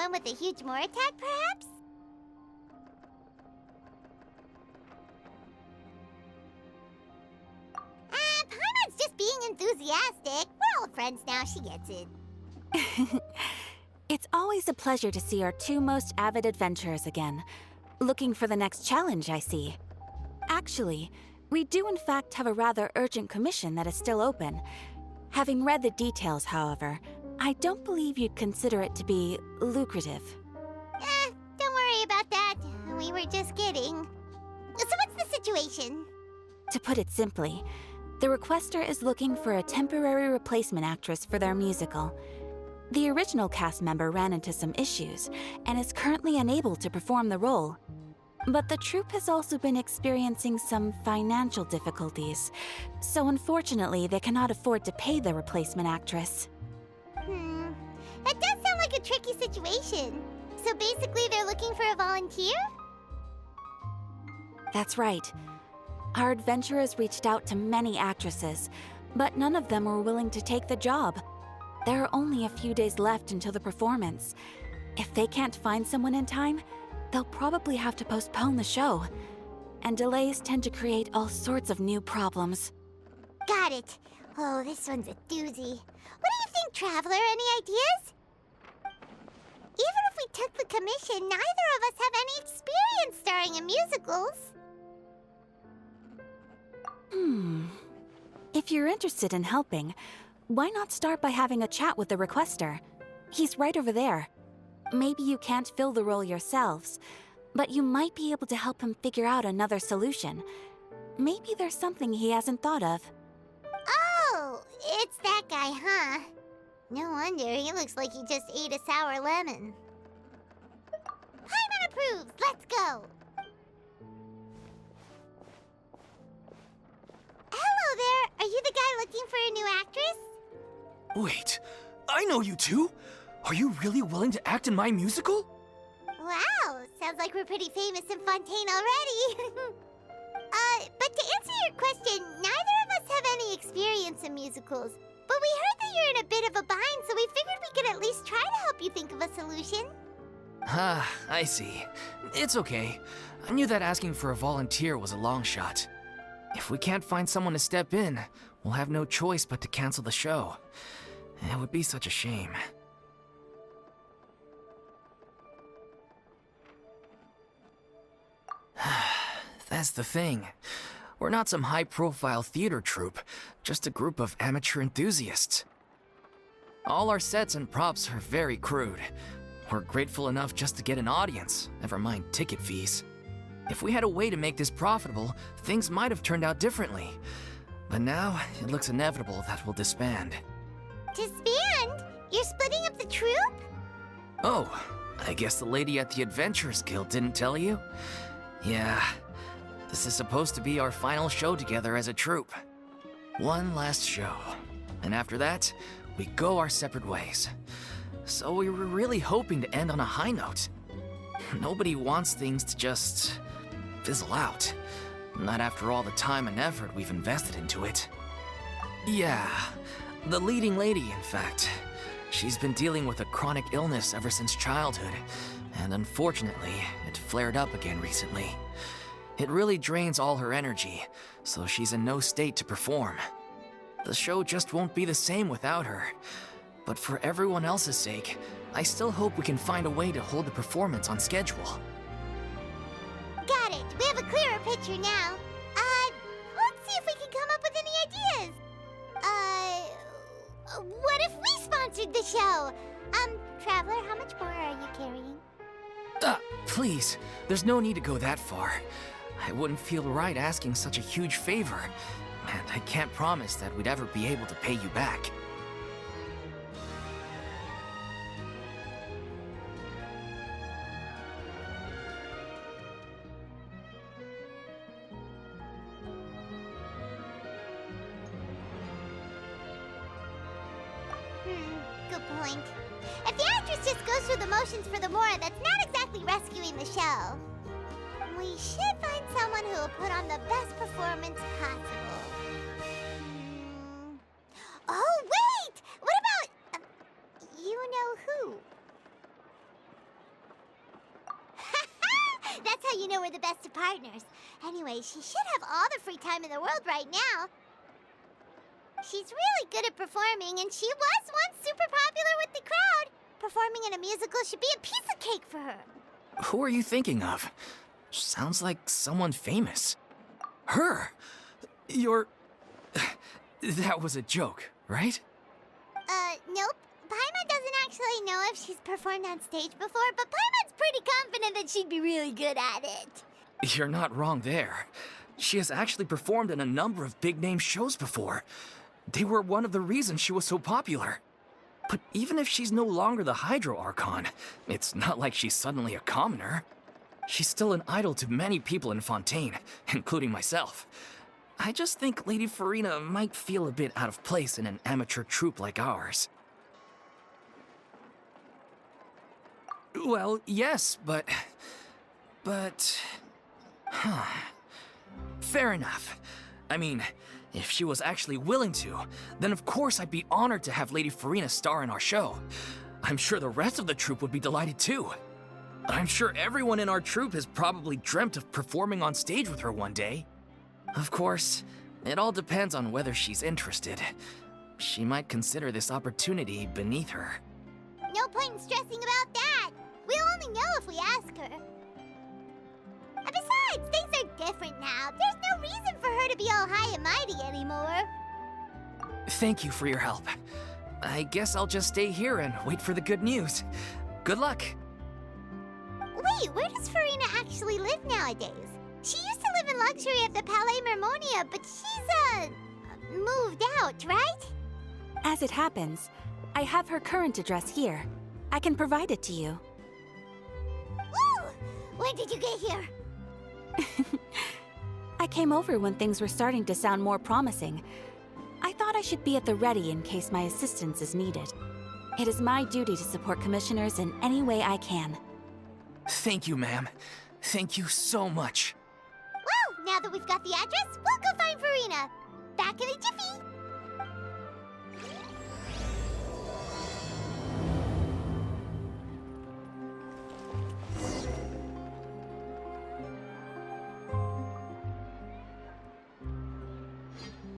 one with a huge more attack, perhaps? Paimon's just being enthusiastic. We're old friends now, she gets it. It's always a pleasure to see our two most avid adventurers again. Looking for the next challenge, I see. Actually, we do in fact have a rather urgent commission that is still open. Having read the details, however, I don't believe you'd consider it to be lucrative. Don't worry about that. We were just kidding. So what's the situation? To put it simply, the requester is looking for a temporary replacement actress for their musical. The original cast member ran into some issues and is currently unable to perform the role. But the troupe has also been experiencing some financial difficulties, so unfortunately they cannot afford to pay the replacement actress. That does sound like a tricky situation. So basically they're looking for a volunteer? That's right. Our adventurers reached out to many actresses, but none of them were willing to take the job. There are only a few days left until the performance. If they can't find someone in time, they'll probably have to postpone the show. And delays tend to create all sorts of new problems. Got it. Oh, this one's a doozy. What do you think, Traveler? Any ideas? Even if we took the commission, neither of us have any experience starring in musicals. If you're interested in helping, why not start by having a chat with the requester? He's right over there. Maybe you can't fill the role yourselves, but you might be able to help him figure out another solution. Maybe there's something he hasn't thought of. Oh, it's that guy, huh? No wonder, he looks like he just ate a sour lemon. Paimon approves! Let's go! Hello there! Are you the guy looking for a new actress? Wait, I know you two! Are you really willing to act in my musical? Wow, sounds like we're pretty famous in Fontaine already. But to answer your question, neither of us have any experience in musicals. But we heard that you're in a bit of a bind, so we figured we could at least try to help you think of a solution. Ah, I see. It's okay. I knew that asking for a volunteer was a long shot. If we can't find someone to step in, we'll have no choice but to cancel the show. It would be such a shame. That's the thing. We're not some high-profile theater troupe, just a group of amateur enthusiasts. All our sets and props are very crude. We're grateful enough just to get an audience, never mind ticket fees. If we had a way to make this profitable, things might have turned out differently. But now, it looks inevitable that we'll disband. Disband? You're splitting up the troupe? Oh, I guess the lady at the Adventurers Guild didn't tell you? Yeah, this is supposed to be our final show together as a troupe. One last show, and after that, we go our separate ways. So we were really hoping to end on a high note. Nobody wants things to just fizzle out. Not after all the time and effort we've invested into it. Yeah, the leading lady, in fact. She's been dealing with a chronic illness ever since childhood, and unfortunately, it flared up again recently. It really drains all her energy, so she's in no state to perform. The show just won't be the same without her. But for everyone else's sake, I still hope we can find a way to hold the performance on schedule. Got it. We have a clearer picture now. Let's see if we can come up with any ideas. What if we sponsored the show? Traveler, how much more are you carrying? Please, there's no need to go that far. I wouldn't feel right asking such a huge favor, and I can't promise that we'd ever be able to pay you back. Good point. If the actress just goes through the motions for the Mora, that's not exactly rescuing the show. We should find someone who will put on the best performance possible. Oh, wait! What about... you know who? That's how you know we're the best of partners. Anyway, she should have all the free time in the world right now. She's really good at performing, and she was once super popular with the crowd. Performing in a musical should be a piece of cake for her. Who are you thinking of? Sounds like someone famous. Her? You're... That was a joke, right? Nope. Paimon doesn't actually know if she's performed on stage before, but Paimon's pretty confident that she'd be really good at it. You're not wrong there. She has actually performed in a number of big-name shows before. They were one of the reasons she was so popular. But even if she's no longer the Hydro Archon, it's not like she's suddenly a commoner. She's still an idol to many people in Fontaine, including myself. I just think Lady Furina might feel a bit out of place in an amateur troupe like ours. Well, yes, but... Fair enough. I mean, if she was actually willing to, then of course I'd be honored to have Lady Furina star in our show. I'm sure the rest of the troupe would be delighted too. I'm sure everyone in our troupe has probably dreamt of performing on stage with her one day. Of course, it all depends on whether she's interested. She might consider this opportunity beneath her. No point in stressing about that. We'll only know if we ask her. And besides, things are different now. There's no reason for her to be all high and mighty anymore. Thank you for your help. I guess I'll just stay here and wait for the good news. Good luck. Wait, where does Furina actually live nowadays? She used to live in luxury at the Palais Mermonia, but she's, moved out, right? As it happens, I have her current address here. I can provide it to you. Woo! When did you get here? I came over when things were starting to sound more promising. I thought I should be at the ready in case my assistance is needed. It is my duty to support commissioners in any way I can. Thank you, ma'am. Thank you so much. Well, now that we've got the address, we'll go find Furina. Back in a jiffy.